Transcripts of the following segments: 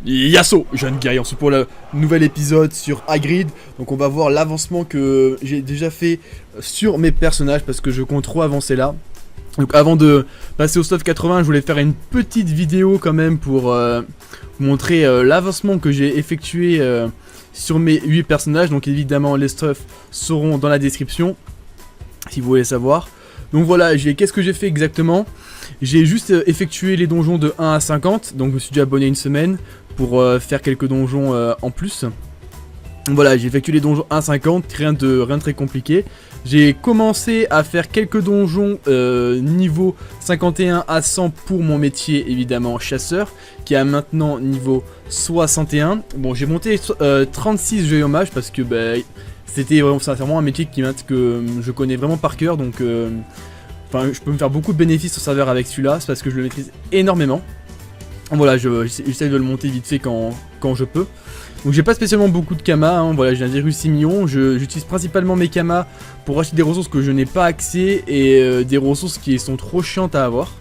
Yasso, jeune guerrier, on se retrouve pour le nouvel épisode sur Hagrid. Donc on va voir l'avancement que j'ai déjà fait sur mes personnages parce que je compte trop avancer là. Donc avant de passer au stuff 80, je voulais faire une petite vidéo quand même pour vous montrer l'avancement que j'ai effectué sur mes 8 personnages. Donc évidemment les stuffs seront dans la description si vous voulez savoir. Donc voilà, qu'est-ce que j'ai fait exactement? J'ai juste effectué les donjons de 1 à 50, donc je me suis déjà abonné une semaine pour faire quelques donjons en plus. Donc voilà, j'ai effectué les donjons 1 à 50, rien de très compliqué. J'ai commencé à faire quelques donjons niveau 51 à 100 pour mon métier évidemment chasseur, qui est maintenant niveau 61. Bon, j'ai monté 36 jeux hommage parce que c'était vraiment un métier que je connais vraiment par cœur, donc je peux me faire beaucoup de bénéfices au serveur avec celui-là, c'est parce que je le maîtrise énormément. Voilà, j'essaie de le monter vite fait quand je peux. Donc j'ai pas spécialement beaucoup de kamas, hein. Voilà, j'ai 1,6 million, j'utilise principalement mes kamas pour acheter des ressources que je n'ai pas accès et des ressources qui sont trop chiantes à avoir.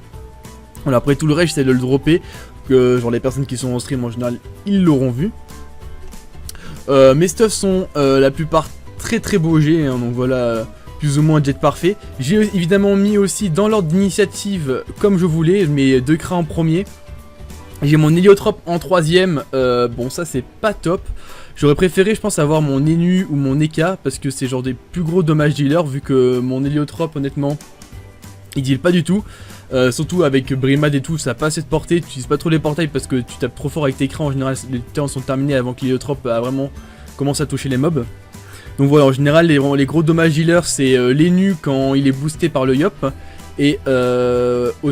Voilà, après tout le reste j'essaie de le dropper, que genre les personnes qui sont en stream en général, ils l'auront vu. Mes stuffs sont la plupart très beaux G, hein, donc voilà, plus ou moins jet parfait. J'ai évidemment mis aussi dans l'ordre d'initiative comme je voulais, mes 2 crans en premier. J'ai mon héliotrope en 3ème, bon ça c'est pas top. J'aurais préféré je pense avoir mon Enu ou mon Eka parce que c'est genre des plus gros dommages dealers vu que mon héliotrope honnêtement il deal pas du tout. Surtout avec Brimad et tout, ça a pas assez de portée, tu utilises pas trop les portails parce que tu tapes trop fort avec tes crans, en général les temps sont terminés avant que l'héliotrope a vraiment commencé à toucher les mobs. Donc voilà, en général les gros dommages dealers c'est l'Enu quand il est boosté par le Yop. Et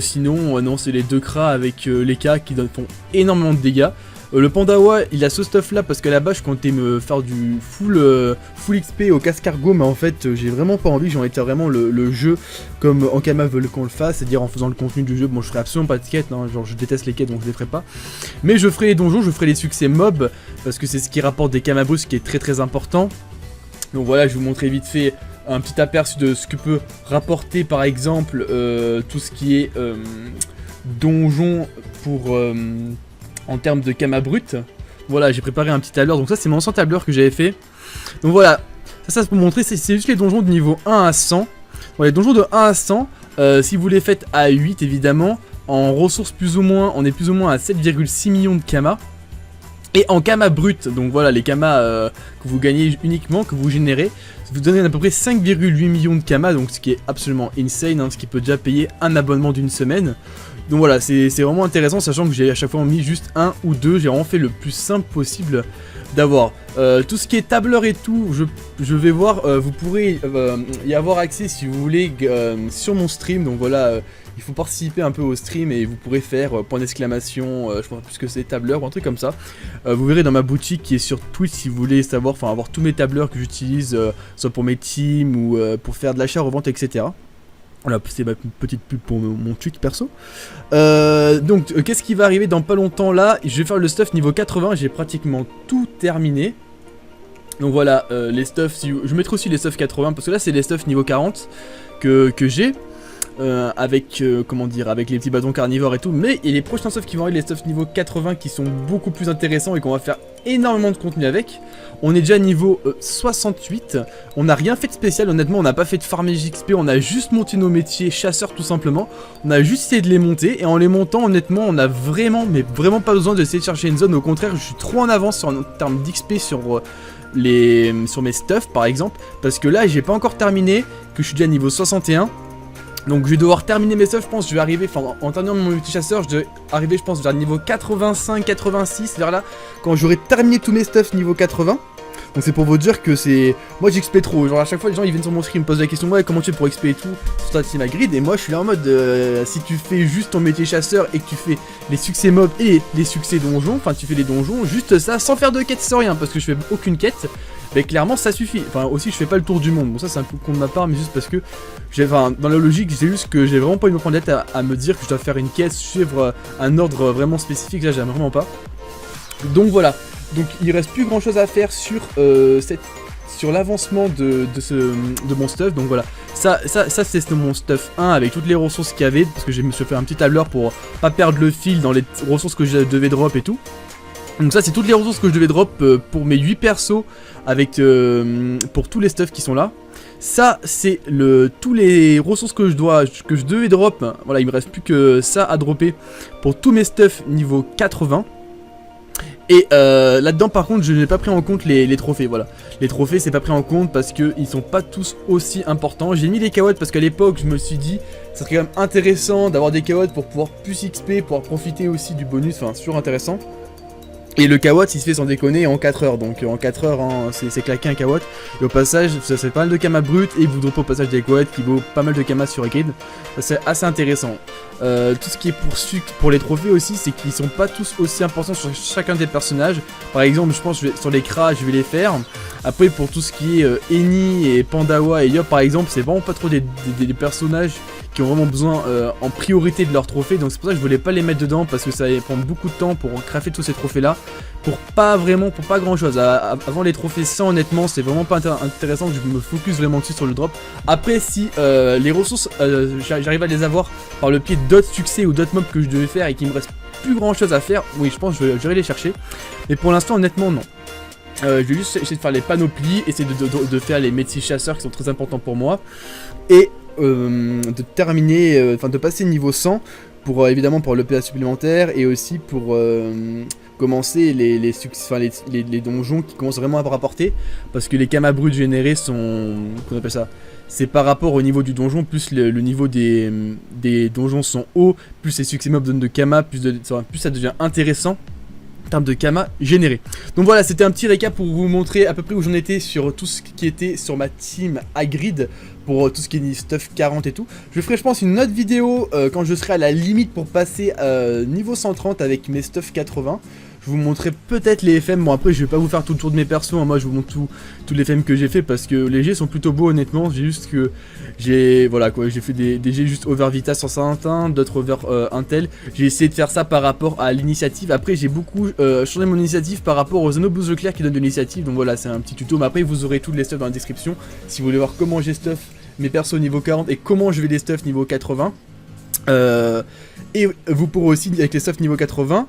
sinon, non, c'est les 2 cras avec les K qui font énormément de dégâts. Le Pandawa, il a ce stuff là parce qu'à la base je comptais me faire du full XP au cascargo, mais en fait j'ai vraiment pas envie, j'ai envie de faire vraiment le jeu comme Ankama veut qu'on le fasse, c'est-à-dire en faisant le contenu du jeu. Bon, je ferai absolument pas de quête, hein, genre je déteste les quêtes donc je les ferai pas. Mais je ferai les donjons, je ferai les succès mob parce que c'est ce qui rapporte des Kamabrus qui est très important. Donc voilà, je vais vous montrer vite fait un petit aperçu de ce que peut rapporter par exemple tout ce qui est donjon pour en termes de Kama brut. Voilà, j'ai préparé un petit tableur, donc ça c'est mon ancien tableur que j'avais fait. Donc voilà, ça c'est pour montrer, c'est juste les donjons de niveau 1 à 100. Bon, les donjons de 1 à 100, si vous les faites à 8 évidemment, en ressources plus ou moins, on est plus ou moins à 7,6 millions de Kama. Et en Kama brut, donc voilà les Kama que vous gagnez uniquement, que vous générez, vous donnez à peu près 5,8 millions de Kama, donc ce qui est absolument insane, hein, ce qui peut déjà payer un abonnement d'une semaine. Donc voilà, c'est vraiment intéressant, sachant que j'ai à chaque fois mis juste 1 ou 2, j'ai vraiment fait le plus simple possible d'avoir. Tout ce qui est tableur et tout, je vais voir, vous pourrez y avoir accès si vous voulez sur mon stream, donc voilà. Il faut participer un peu au stream et vous pourrez faire point d'exclamation, je pense plus que c'est tableur ou un truc comme ça. Vous verrez dans ma boutique qui est sur Twitch si vous voulez savoir, enfin avoir tous mes tableurs que j'utilise, soit pour mes teams ou pour faire de l'achat, revente, etc. Voilà, c'est ma petite pub pour mon tweet perso. Donc qu'est-ce qui va arriver dans pas longtemps là? Je vais faire le stuff niveau 80, j'ai pratiquement tout terminé. Donc voilà, les stuffs, je mettrai aussi les stuffs 80 parce que là c'est les stuffs niveau 40 que j'ai. Avec comment dire, avec les petits bâtons carnivores et tout, mais il y a les prochains stuffs qui vont arriver, les stuffs niveau 80 qui sont beaucoup plus intéressants et qu'on va faire énormément de contenu avec. On est déjà niveau 68, on n'a rien fait de spécial, honnêtement on n'a pas fait de farmage XP, on a juste monté nos métiers chasseurs tout simplement, on a juste essayé de les monter et en les montant honnêtement on a vraiment, mais vraiment pas besoin d'essayer de chercher une zone, au contraire je suis trop en avance en termes d'XP sur mes stuffs par exemple, parce que là j'ai pas encore terminé, que je suis déjà niveau 61. Donc je vais devoir terminer mes stuffs, je pense, je vais arriver, enfin en terminant mon multi chasseur, je vais arriver je pense vers le niveau 85-86, vers là, quand j'aurai terminé tous mes stuffs niveau 80. Donc c'est pour vous dire que c'est... Moi j'XP trop, genre à chaque fois les gens ils viennent sur mon stream, ils me posent la question, ouais comment tu fais pour XP et tout, sur ta team Hagrid, et moi je suis là en mode, si tu fais juste ton métier chasseur et que tu fais les succès mobs et les succès donjons, enfin tu fais les donjons, juste ça, sans faire de quête, sans rien, parce que je fais aucune quête, mais clairement ça suffit. Enfin aussi je fais pas le tour du monde, bon ça c'est un peu con de ma part, mais juste parce que dans la logique c'est juste que j'ai vraiment pas eu me prendre tête à me dire que je dois faire une quête, suivre un ordre vraiment spécifique, là j'aime vraiment pas. Donc voilà, donc il reste plus grand chose à faire sur l'avancement de mon stuff. Donc voilà, ça c'est mon stuff 1 avec toutes les ressources qu'il y avait, parce que je me suis fait un petit tableur pour pas perdre le fil dans les ressources que je devais drop et tout. Donc ça c'est toutes les ressources que je devais drop pour mes 8 persos avec pour tous les stuffs qui sont là. Ça c'est tous les ressources que je devais drop. Voilà, il me reste plus que ça à dropper pour tous mes stuffs niveau 80. Et là-dedans par contre je n'ai pas pris en compte les trophées, voilà. Les trophées c'est pas pris en compte parce qu'ils sont pas tous aussi importants. J'ai mis les cawottes parce qu'à l'époque je me suis dit ça serait quand même intéressant d'avoir des cawottes pour pouvoir plus XP, pouvoir profiter aussi du bonus, enfin sur intéressant. Et le kawatt il se fait sans déconner en 4 heures, donc en 4 heures hein, c'est claqué un kawatt. Et au passage ça fait pas mal de kamas brut et vous dropez au passage des kawatts qui vaut pas mal de kamas sur Hagrid. C'est assez intéressant. Tout ce qui est pour les trophées aussi, c'est qu'ils sont pas tous aussi importants sur chacun des personnages. Par exemple je pense que sur les Kras je vais les faire. Après pour tout ce qui est Eni et Pandawa et Yop par exemple, c'est vraiment pas trop des personnages qui ont vraiment besoin en priorité de leurs trophées. Donc c'est pour ça que je voulais pas les mettre dedans parce que ça allait prendre beaucoup de temps pour crafter tous ces trophées là. Pour pas grand chose. Avant les trophées 100 honnêtement c'est vraiment pas intéressant que je me focus vraiment dessus sur le drop. Après si les ressources j'arrive à les avoir par le pied d'autres succès ou d'autres mobs que je devais faire et qu'il me reste plus grand chose à faire, oui je pense que je vais les chercher. Mais pour l'instant honnêtement non. Je vais juste essayer de faire les panoplies, essayer de faire les métiers chasseurs qui sont très importants pour moi. Et de terminer, enfin de passer niveau 100 pour évidemment pour l'EPA supplémentaire et aussi pour commencer les donjons qui commencent vraiment à rapporter. Parce que les kamas bruts générés sont... Qu'on appelle ça, c'est par rapport au niveau du donjon, plus le niveau des donjons sont hauts, plus les succès mobs donnent de kamas, plus ça devient intéressant en termes de kamas générés. Donc voilà, c'était un petit récap pour vous montrer à peu près où j'en étais sur tout ce qui était sur ma team Hagrid, pour tout ce qui est stuff 40 et tout. Je ferai je pense une autre vidéo quand je serai à la limite pour passer niveau 130 avec mes stuff 80. Je vous montrerai peut-être les FM, bon après je vais pas vous faire tout le tour de mes persos, hein. Moi je vous montre tous les FM que j'ai fait parce que les G sont plutôt beaux honnêtement, j'ai juste que voilà quoi, j'ai fait des G juste over Vita sur certains, d'autres over Intel. J'ai essayé de faire ça par rapport à l'initiative, après j'ai beaucoup changé mon initiative par rapport aux Xenoboost Leclerc qui donne de l'initiative, donc voilà c'est un petit tuto, mais après vous aurez tous les stuff dans la description si vous voulez voir comment j'ai stuff mes persos niveau 40 et comment je vais les stuff niveau 80. Et vous pourrez aussi avec les stuff niveau 80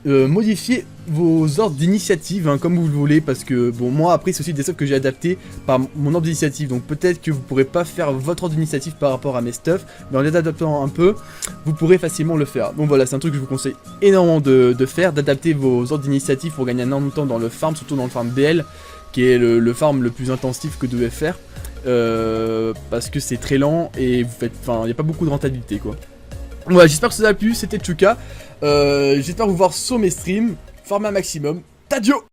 modifier vos ordres d'initiative hein, comme vous le voulez, parce que bon moi après c'est aussi des stuff que j'ai adapté par mon ordre d'initiative, donc peut-être que vous pourrez pas faire votre ordre d'initiative par rapport à mes stuff, mais en les adaptant un peu vous pourrez facilement le faire. Donc voilà, c'est un truc que je vous conseille énormément de faire, d'adapter vos ordres d'initiative pour gagner énormément de temps dans le farm, surtout dans le farm BL qui est le farm le plus intensif que vous devez faire, parce que c'est très lent et vous faites, enfin il n'y a pas beaucoup de rentabilité quoi. Voilà, j'espère que ça vous a plu, c'était Chuka. J'espère vous voir sur mes streams. Format maximum. Tadio!